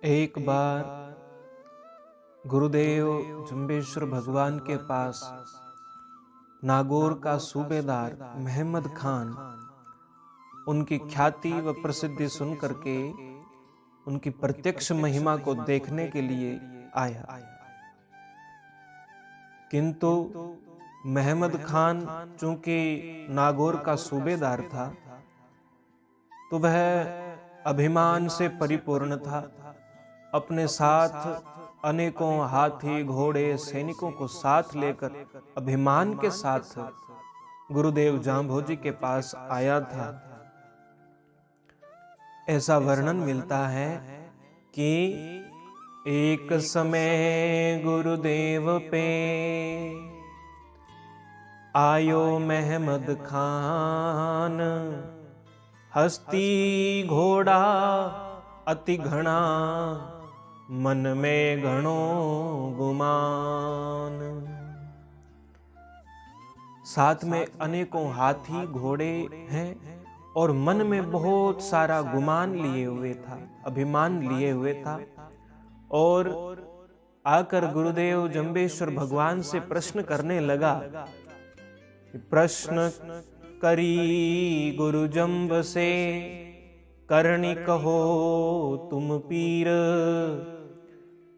एक बार गुरुदेव जम्बेश्वर भगवान के पास नागौर का सूबेदार महमद खान उनकी ख्याति व प्रसिद्धि सुन करके उनकी प्रत्यक्ष महिमा को देखने के लिए आया। किंतु महमद खान चूंकि नागौर का सूबेदार था तो वह अभिमान से परिपूर्ण था। अपने साथ अनेकों हाथी घोड़े सैनिकों को साथ लेकर अभिमान के साथ गुरुदेव जांभोजी के पास आया था। ऐसा वर्णन मिलता है कि एक समय गुरुदेव पे आयो महमद खान, हस्ती घोड़ा अति घना, मन में घणो गुमान। साथ में अनेकों हाथी घोड़े हैं और मन में बहुत सारा गुमान लिए हुए था, अभिमान लिए हुए था। और आकर गुरुदेव जम्बेश्वर भगवान से प्रश्न करने लगा। प्रश्न करी गुरु जम्ब से, करणी कहो तुम पीर,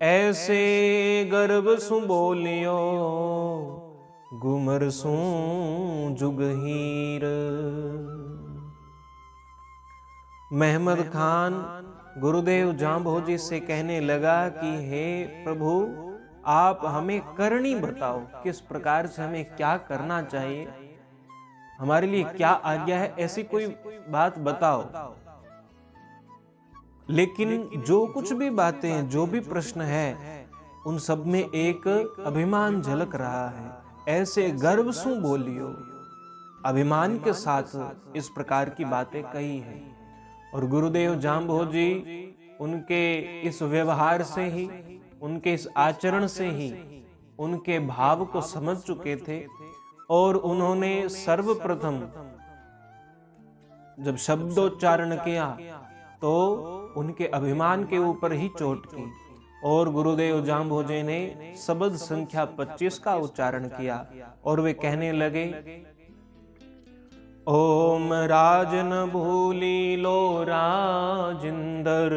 ऐसे गर्भ सु बोलियो, गुमर सु जुगहीर। महमद खान गुरुदेव जांभोजी से कहने लगा कि हे प्रभु, आप हमें करनी बताओ, किस प्रकार से हमें क्या करना चाहिए, हमारे लिए क्या आज्ञा है, ऐसी कोई बात बताओ। लेकिन जो कुछ भी बातें, जो भी प्रश्न है, उन सब में एक अभिमान झलक रहा है। ऐसे गर्व सु बोलियो, अभिमान के साथ इस प्रकार की बातें कही है। और गुरुदेव जांभोजी उनके इस व्यवहार से ही, उनके इस आचरण से ही उनके भाव को समझ चुके थे। और उन्होंने सर्वप्रथम जब शब्दोच्चारण किया तो उनके अभिमान के ऊपर ही चोट की। और गुरुदेव जांभोजी ने शब्द संख्या 25 का उच्चारण किया और वे कहने लगे, ओम राज न भूली लो राजिंदर,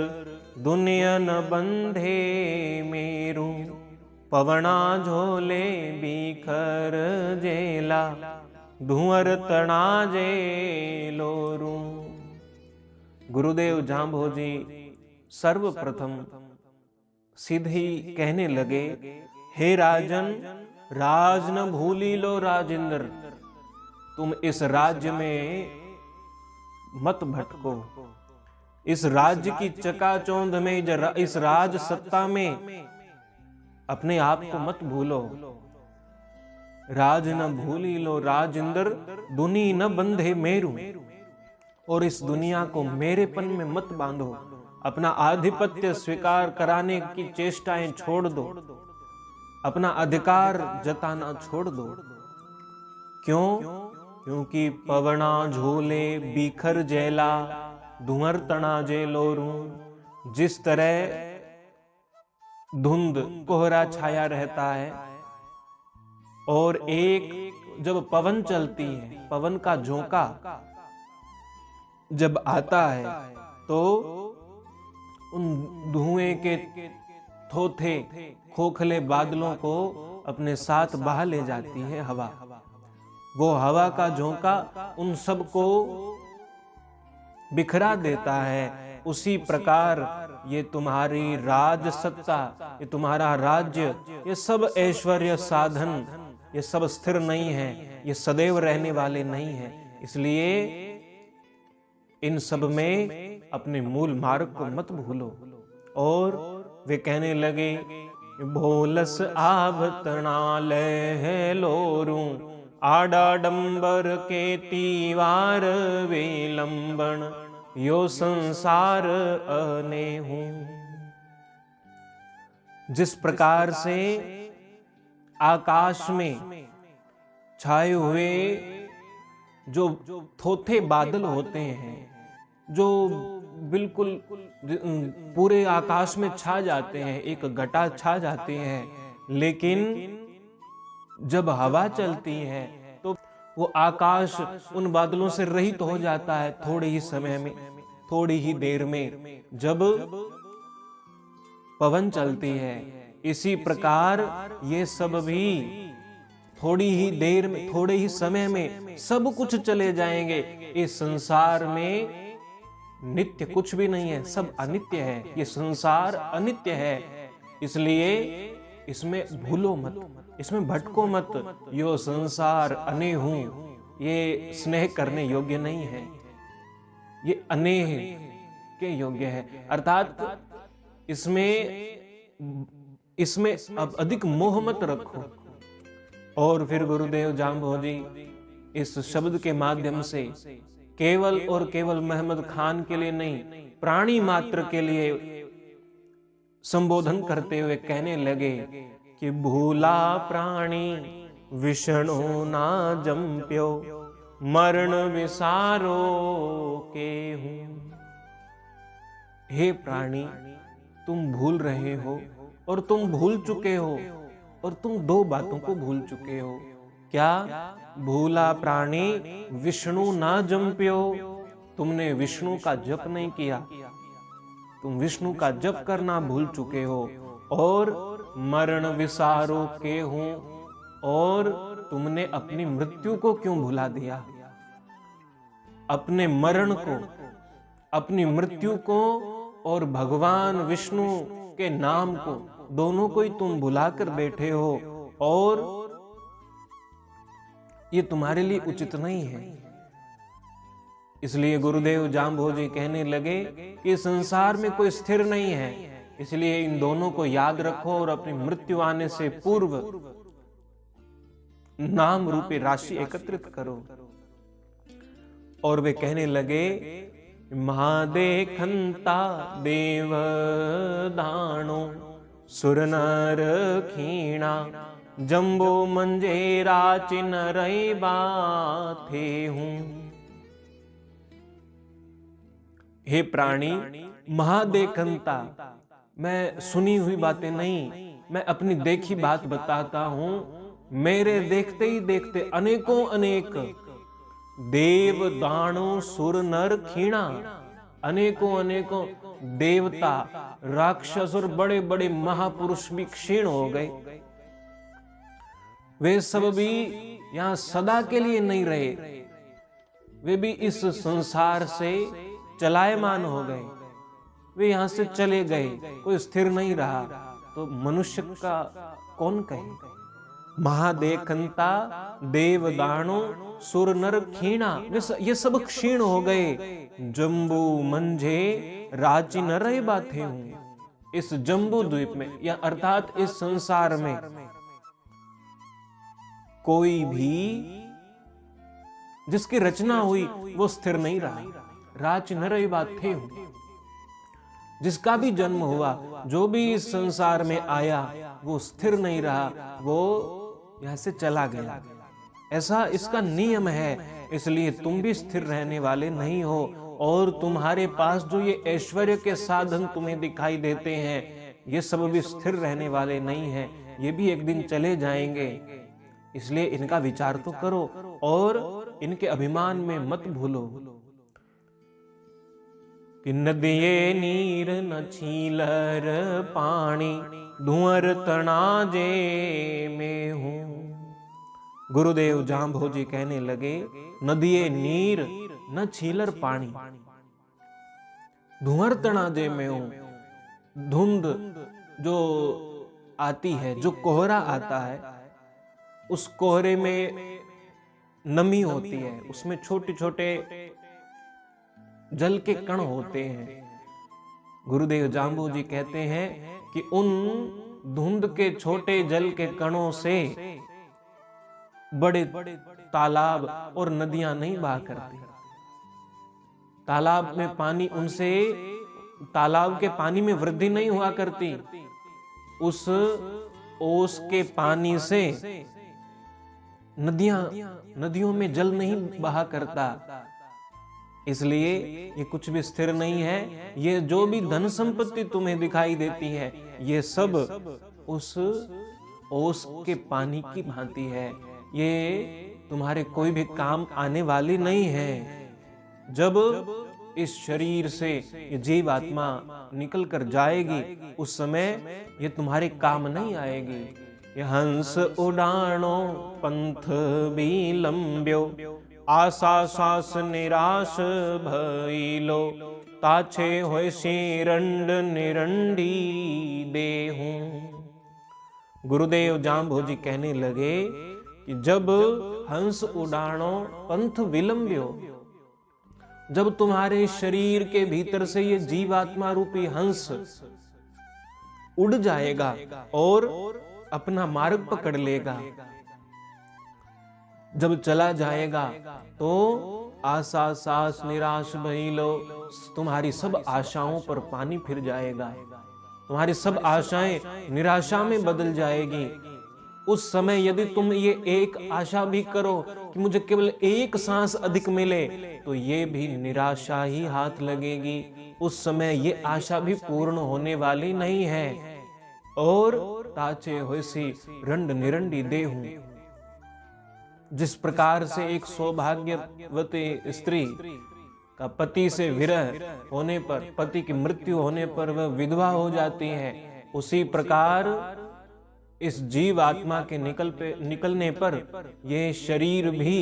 दुनिया न बंधे मेरू, पवना झोले बिखर जेला, धुंवर तना जेलोरू। गुरुदेव जांभोजी सर्वप्रथम सीधे कहने लगे, हे राजन, राज न भूली लो राजिंदर, तुम इस राज्य में मत भटको, इस राज्य की चकाचौंध में, इस राज सत्ता में अपने आप को मत भूलो। राज न भूली लो राजिंदर, दुनी न बंधे मेरू, और इस दुनिया को मेरेपन में मत बांधो। अपना आधिपत्य स्वीकार कराने की चेष्टाएं छोड़ दो, अपना अधिकार जताना छोड़ दो। क्यों? क्योंकि पवना झोले बिखर जेला, धुंवर तना जेलोरू। जिस तरह धुंध कोहरा छाया रहता है और एक जब पवन चलती है, पवन का झोंका जब आता है तो उन धुएं के थोथे खोखले बादलों को अपने साथ बहा ले जाती है हवा। वो हवा का झोंका उन सबको बिखरा देता है। उसी प्रकार ये तुम्हारी राज सत्ता, ये तुम्हारा राज्य, ये सब ऐश्वर्य साधन, ये सब स्थिर नहीं है, ये सदैव रहने वाले नहीं है। इसलिए इन सब में अपने मूल मार्ग को मत भूलो। और वे कहने लगे, भोलस आवतना ले लोरू, आडाडंबर के तीवार विलंबन, यो संसार अने हूं। जिस प्रकार से आकाश में छाए हुए जो थोथे बादल होते हैं, जो बिल्कुल पूरे आकाश में छा जाते हैं, एक घटा छा जाते हैं। लेकिन जब हवा चलती है तो वो आकाश उन बादलों से रहित हो जाता है थोड़े ही समय में, थोड़ी ही देर में, जब पवन चलती है। इसी प्रकार ये सब भी थोड़ी ही देर में, थोड़े ही समय में सब कुछ चले जाएंगे। इस संसार में नित्य कुछ भी नहीं है, सब अनित्य है। ये संसार अनित्य है, इसलिए इसमें भूलो मत, इसमें भटको मत। यो संसार अनेहू, ये स्नेह करने योग्य नहीं है, ये अनेह के योग्य है। अर्थात इसमें अब अधिक मोह मत रखो। और फिर गुरुदेव जाम्बोजी इस शब्द के माध्यम से केवल और केवल महमद खान के लिए नहीं, प्राणी मात्र के लिए संबोधन करते हुए कहने लगे कि भूला प्राणी विष्णु ना जंप्यो, मरण विसारो के हूं। हे प्राणी, तुम भूल रहे हो और तुम भूल चुके हो, और तुम दो बातों को भूल चुके हो। क्या? भूला प्राणी विष्णु ना जंप्यो, तुमने विष्णु का जप नहीं किया, तुम विष्णु का जप करना भूल चुके हो। और मरण विसारो के हूं, और तुमने अपनी मृत्यु को क्यों भुला दिया? अपने मरण को, अपनी मृत्यु को और भगवान विष्णु के नाम को, दोनों को ही तुम भुलाकर बैठे हो, और ये तुम्हारे लिए उचित नहीं है। इसलिए गुरुदेव जाम्बोजी कहने लगे कि संसार में कोई स्थिर नहीं है, इसलिए इन दोनों को याद रखो और अपनी मृत्यु आने से पूर्व नाम रूपी राशि एकत्रित करो। और वे कहने लगे, महादेखंता देव दानो, सुर नर खीणा, जंबो मंजेरा चिन रही बाथे हूं। हे प्राणी, महादेखंता, मैं सुनी हुई बातें नहीं, मैं अपनी देखी बात बताता हूं। मेरे देखते ही देखते अनेकों अनेक देव दानो सुर नर खीणा, अनेकों अनेकों देवता, राक्षस और बड़े बड़े महापुरुष भी क्षीण हो गए। वे सब भी यहां सदा के लिए नहीं रहे, वे भी इस संसार से चलायमान हो गए, वे यहां से चले गए, कोई स्थिर नहीं रहा। तो मनुष्य का कौन कहे? महादेखंता देवदानो सुर नर खीणा, ये सब क्षीण हो गए। जम्बू मंझे राची न रहे बाते हूं। इस जम्बू द्वीप में, या अर्थात इस संसार में कोई भी जिसकी रचना हुई वो स्थिर नहीं रहा। राच न रही बाते हूं। जिसका भी जन्म हुआ, जो भी इस संसार में आया, वो स्थिर नहीं रहा, वो यहां से चला गया। ऐसा इसका नियम है। इसलिए तुम भी स्थिर रहने वाले नहीं हो, और तुम्हारे पास जो ये ऐश्वर्य के साधन तुम्हें दिखाई देते हैं, ये सब भी स्थिर रहने वाले नहीं हैं, ये भी एक दिन चले जाएंगे। इसलिए इनका विचार तो करो और इनके अभिमान में मत भूलो कि नदिये नीर न छीलर पानी, धुअर तना जे में हूं। गुरुदेव जाम्भोजी कहने लगे, नदिये नीर न छीलर पानी, धुअर तना जे में हूं। धुंध जो आती है, जो कोहरा आता है, उस कोहरे में नमी होती है, उसमें छोटे छोटे जल के कण होते हैं। गुरुदेव जाम्बोजी कहते हैं कि उन धुंध के छोटे जल के कणों से बड़े तालाब और नदियां नहीं बहा करती। तालाब में पानी, उनसे तालाब के पानी में वृद्धि नहीं हुआ करती। उस ओस के पानी से नदियों में जल नहीं बहा करता। इसलिए ये कुछ भी स्थिर नहीं है। ये जो भी धन संपत्ति तुम्हें दिखाई देती है, ये सब उस ओस के पानी की भांति है। ये तुम्हारे कोई भी काम आने वाली नहीं है। जब इस शरीर से ये जीव आत्मा निकल कर जाएगी, उस समय ये तुम्हारे काम नहीं आएगी। ये हंस उड़ाणो पंथ विलंब्यो, आशा सास निराश भइलो, ताछे होय रंड निरंडी देहूं। गुरुदेव जांबोजी कहने लगे कि जब हंस उड़ाणो पंथ विलंब्यो, जब तुम्हारे शरीर के भीतर से ये जीवात्मा रूपी हंस उड़ जाएगा और अपना मार्ग पकड़ लेगा, जब चला जाएगा तो आशा सास निराश भइलो, तुम्हारी सब आशाओं पर पानी फिर जाएगा, तुम्हारी सब आशाएं निराशा में बदल जाएगी। उस समय यदि तुम ये एक आशा भी करो कि मुझे केवल एक सांस अधिक मिले, तो ये भी निराशा ही हाथ लगेगी। उस समय ये आशा भी पूर्ण होने वाली नहीं है। और ताचे होसी रंड निरंडी देहूं, जिस प्रकार से एक सौभाग्यवती स्त्री का पति से विरह होने पर, पति की मृत्यु होने पर वह विधवा हो जाती है, उसी प्रकार इस जीव आत्मा के निकलने पर ये शरीर भी,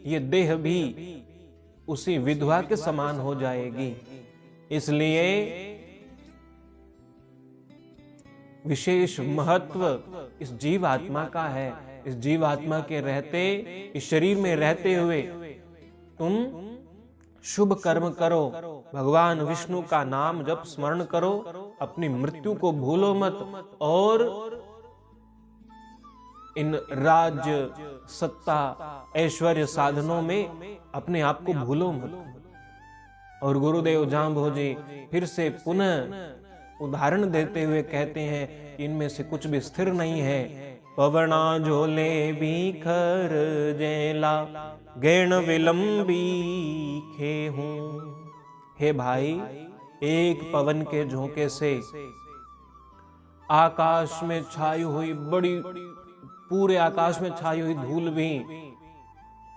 ये देह भी उसी विधवा के समान हो जाएगी। इसलिए विशेष महत्व इस जीव आत्मा का है। इस जीव आत्मा के रहते, इस शरीर में रहते हुए तुम शुभ कर्म करो, भगवान विष्णु का नाम जप स्मरण करो, अपनी मृत्यु को भूलो मत, और इन राज्य सत्ता ऐश्वर्य साधनों में अपने आप को भूलो मत। और गुरुदेव जांबोजी फिर से पुनः उदाहरण देते हुए कहते हैं, इनमें से कुछ भी स्थिर नहीं है। पवना झोले बीखर जेला, गैण विलंबी खेहूं। हे भाई, एक पवन के झोंके से आकाश में छाई हुई बड़ी, पूरे आकाश में छाई हुई धूल भी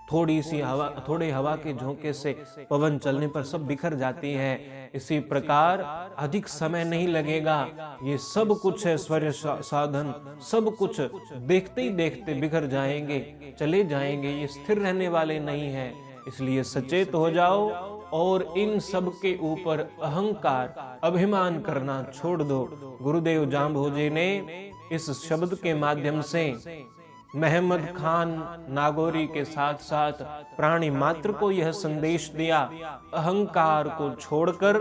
थोड़ी सी हवा, थोड़े हवा के झोंके से पवन चलने पर सब बिखर जाती है। इसी प्रकार अधिक समय नहीं लगेगा, ये सब कुछ ऐश्वर्य साधन सब कुछ देखते ही देखते बिखर जाएंगे, चले जाएंगे, ये स्थिर रहने वाले नहीं है। इसलिए सचेत हो जाओ और इन सब के ऊपर अहंकार, अभिमान करना छोड़ दो। गुरुदेव जांबोजी ने इस शब्द के माध्यम से महमद खान नागौरी के साथ साथ प्राणी मात्र को यह संदेश दिया, अहंकार को छोड़कर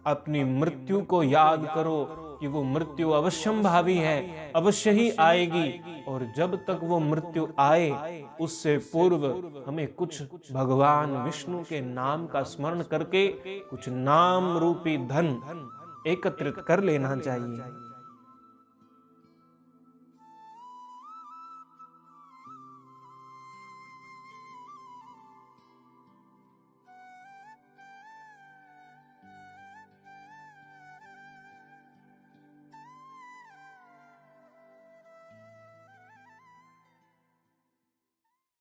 अपनी मृत्यु को याद करो कि वो मृत्यु अवश्यंभावी है, अवश्य ही आएगी। और जब तक वो मृत्यु आए, उससे पूर्व हमें कुछ भगवान विष्णु के नाम का स्मरण करके कुछ नाम रूपी धन एकत्रित कर लेना चाहिए।